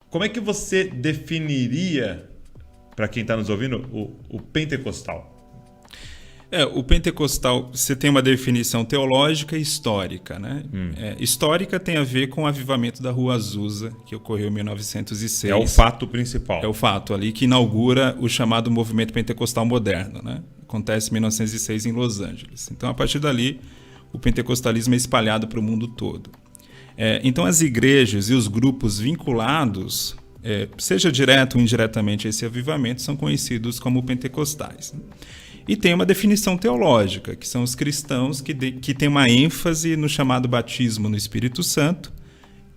Como é que você definiria, para quem está nos ouvindo, o pentecostal? O pentecostal, você tem uma definição teológica e histórica, né? Histórica tem a ver com o avivamento da Rua Azusa, que ocorreu em 1906. É o fato principal. É o fato ali que inaugura o chamado movimento pentecostal moderno, né? Acontece em 1906 em Los Angeles. Então, a partir dali, o pentecostalismo é espalhado para o mundo todo. Então, as igrejas e os grupos vinculados, seja direto ou indiretamente a esse avivamento, são conhecidos como pentecostais, né? E tem uma definição teológica, que são os cristãos que têm uma ênfase no chamado batismo no Espírito Santo,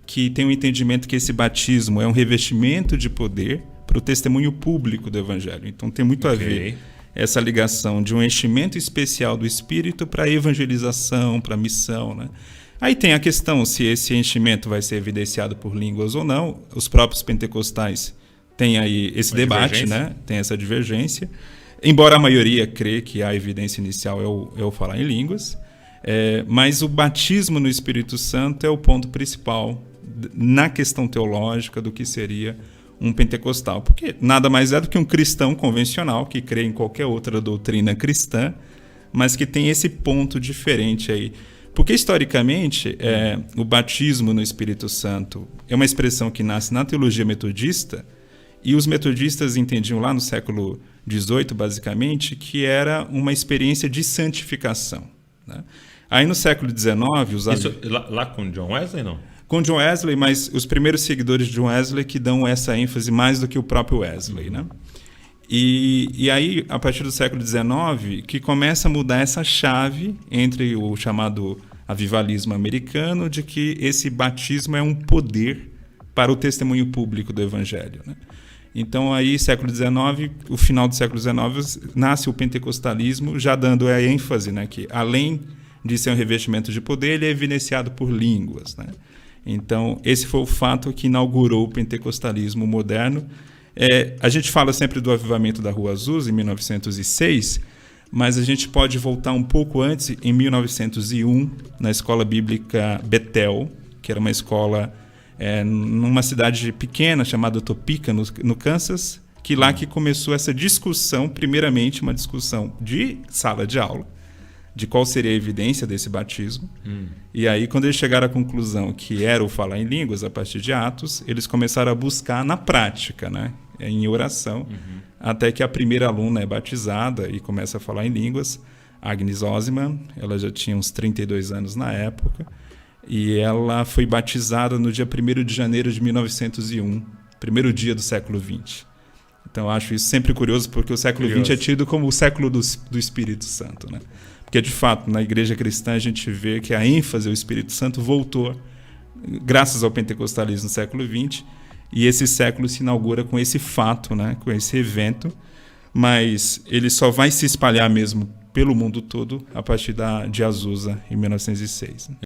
que tem um entendimento que esse batismo é um revestimento de poder para o testemunho público do Evangelho. Então tem muito a ver essa ligação de um enchimento especial do Espírito para a evangelização, para a missão, né? Aí tem a questão se esse enchimento vai ser evidenciado por línguas ou não. Os próprios pentecostais têm aí esse debate, né? Tem essa divergência. Embora a maioria crê que a evidência inicial é o falar em línguas, mas o batismo no Espírito Santo é o ponto principal na questão teológica do que seria um pentecostal. Porque nada mais é do que um cristão convencional que crê em qualquer outra doutrina cristã, mas que tem esse ponto diferente aí. Porque, historicamente, o batismo no Espírito Santo é uma expressão que nasce na teologia metodista, e os metodistas entendiam lá no século XVIII, basicamente, que era uma experiência de santificação, né? Aí no século XIX... Isso lá com John Wesley, não? Com John Wesley, mas os primeiros seguidores de John Wesley que dão essa ênfase mais do que o próprio Wesley, né? E aí, a partir do século XIX, que começa a mudar essa chave entre o chamado avivalismo americano, de que esse batismo é um poder para o testemunho público do Evangelho, né? Então, aí, século XIX, o final do século XIX, nasce o pentecostalismo, já dando a ênfase, né, que além de ser um revestimento de poder, ele é evidenciado por línguas, né? Então, esse foi o fato que inaugurou o pentecostalismo moderno. A gente fala sempre do avivamento da Rua Azusa, em 1906, mas a gente pode voltar um pouco antes, em 1901, na escola bíblica Bethel, que era uma escola numa cidade pequena chamada Topeka, no Kansas, que lá que começou essa discussão, primeiramente uma discussão de sala de aula, de qual seria a evidência desse batismo. E aí, quando eles chegaram à conclusão que era o falar em línguas, a partir de Atos, eles começaram a buscar na prática, né, em oração, até que a primeira aluna é batizada e começa a falar em línguas, Agnes Ozman. Ela já tinha uns 32 anos na época, e ela foi batizada no dia 1º de janeiro de 1901, primeiro dia do século XX. Então, eu acho isso sempre curioso, porque o século XX é tido como o século do Espírito Santo, né? Porque, de fato, na igreja cristã a gente vê que a ênfase ao Espírito Santo voltou graças ao pentecostalismo no século XX, e esse século se inaugura com esse fato, né? Com esse evento, mas ele só vai se espalhar mesmo pelo mundo todo a partir de Azusa, em 1906.